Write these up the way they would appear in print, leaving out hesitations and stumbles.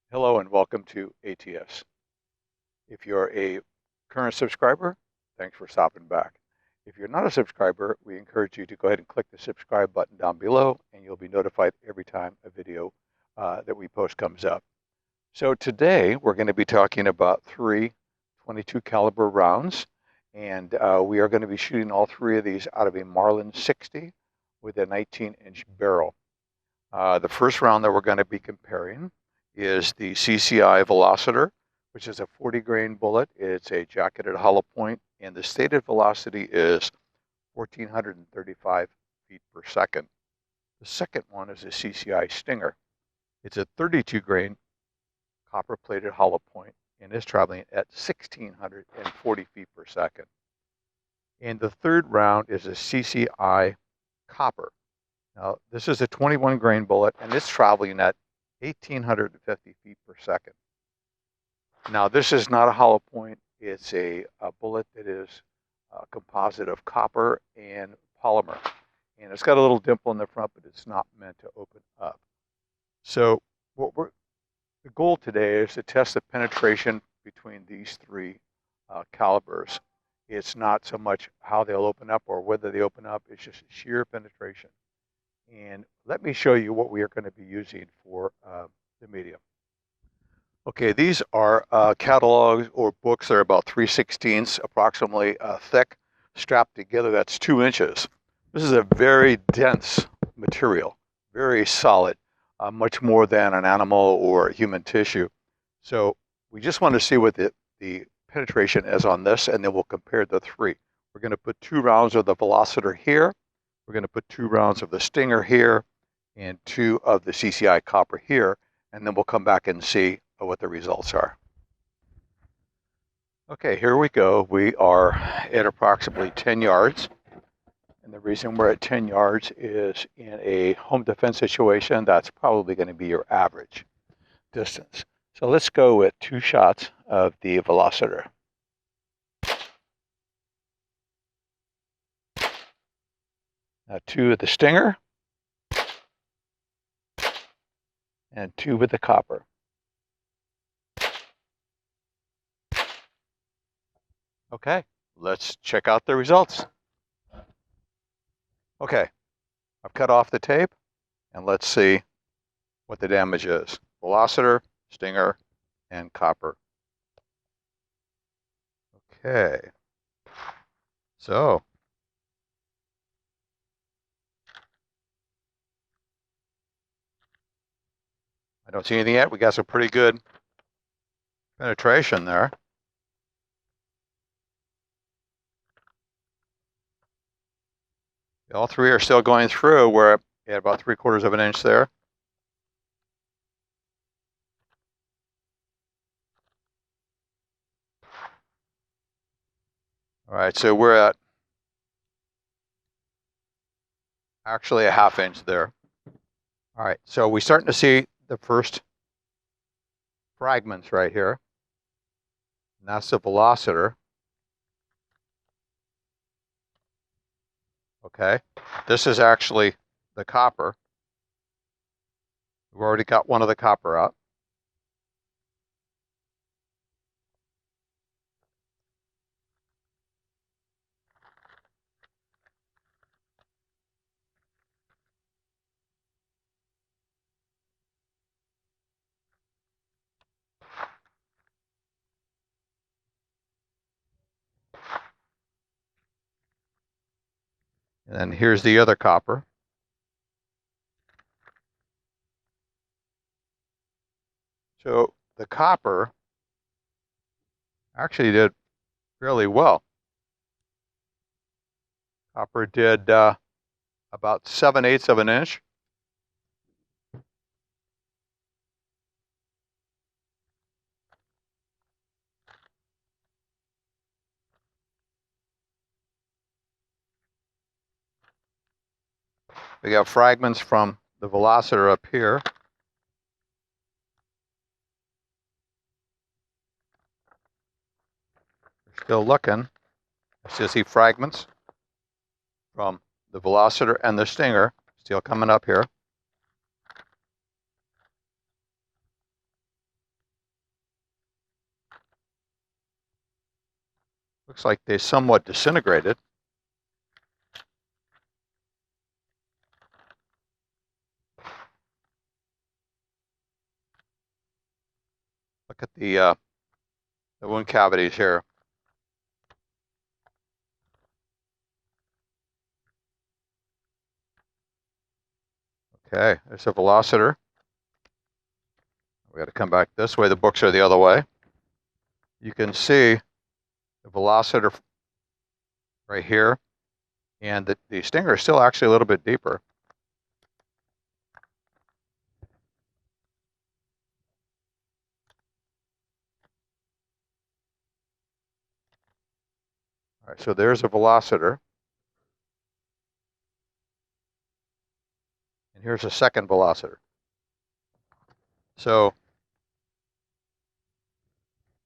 Hello and welcome to ATS. If you're a current subscriber, thanks for stopping back. If you're not a subscriber, we encourage you to go ahead and click the subscribe button down below and you'll be notified every time a video that we post comes up. So today we're going to be talking about three 22 caliber rounds, and we are going to be shooting all three of these out of a Marlin 60 with a 19-inch barrel. The first round that we're going to be comparing is the CCI Velocitor, which is a 40 grain bullet. It's a jacketed hollow point, and the stated velocity is 1,435 feet per second. The second one is a CCI Stinger. It's a 32 grain copper plated hollow point, and is traveling at 1,640 feet per second. And the third round is a CCI Copper. Now, this is a 21 grain bullet, and it's traveling at 1,850 feet per second. Now, this is not a hollow point. It's a bullet that is a composite of copper and polymer. And it's got a little dimple in the front, but it's not meant to open up. So the goal today is to test the penetration between these three calibers. It's not so much how they'll open up or whether they open up. It's just sheer penetration. And let me show you what we are going to be using for the medium. Okay, these are catalogs or books that are about 3/16 approximately thick, strapped together. That's 2 inches. This is a very dense material, very solid, much more than an animal or human tissue. So we just want to see what the penetration is on this, and then we'll compare the three. We're going to put 2 rounds of the Velocitor here. We're going to put 2 rounds of the Stinger here and 2 of the CCI Copper here, and then we'll come back and see what the results are. Okay, here we go. We are at approximately 10 yards. And the reason we're at 10 yards is in a home defense situation, that's probably going to be your average distance. So let's go with 2 shots of the Velocitor. Now 2 with the Stinger, and 2 with the Copper. Okay, let's check out the results. Okay, I've cut off the tape, and let's see what the damage is. Velocitor, Stinger, and Copper. Okay, so I don't see anything yet. We got some pretty good penetration there. All three are still going through. We're at about 3/4 of an inch there. All right, so we're at actually a 1/2 inch there. All right, so we're starting to see the first fragments right here. And that's the Velocitor. Okay, this is actually the Copper. We've already got one of the Copper up. And then here's the other Copper. So the Copper actually did fairly well. Copper did about 7/8 of an inch. We got fragments from the Velocitor up here. We're still looking. I still see fragments from the Velocitor and the Stinger still coming up here. Looks like they somewhat disintegrated. Look at the wound cavities here. Okay, there's a Velocitor. We got to come back this way. The books are the other way. You can see the Velocitor right here, and the stinger is still actually a little bit deeper. All right, so there's a Velocitor. And here's a second Velocitor. So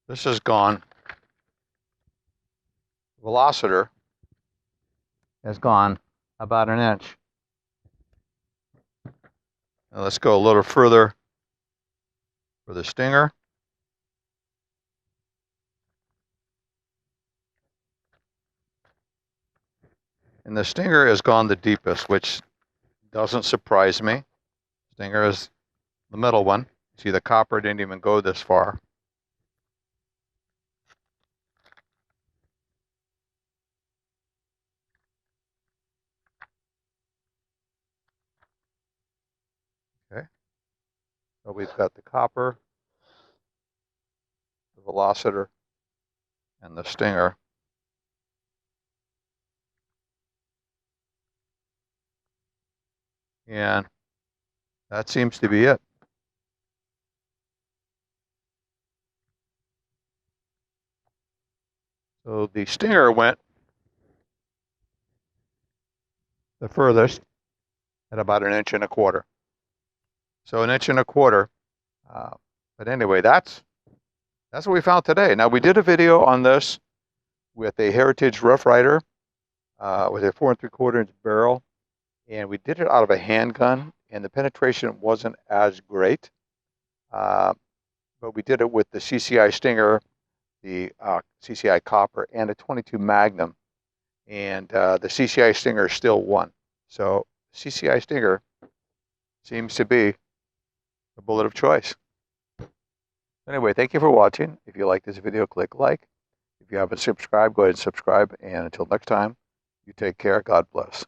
this is gone. Velocitor has gone about an inch. Now let's go a little further for the stinger. And the stinger has gone the deepest, which doesn't surprise me. Stinger is the middle one. See, the copper didn't even go this far. Okay. So we've got the copper, the Velocitor, and the stinger. And that seems to be it. So the stinger went the furthest at about 1.25 inches. So 1.25 inches. But anyway, that's what we found today. Now, we did a video on this with a Heritage Rough Rider with a 4 3/4 inch barrel, and we did it out of a handgun, and the penetration wasn't as great. But we did it with the CCI Stinger, the CCI Copper, and a 22 Magnum, and the CCI Stinger still won. So CCI Stinger seems to be the bullet of choice. Anyway, thank you for watching. If you like this video, click like. If you haven't subscribed, go ahead and subscribe. And until next time, you take care. God bless.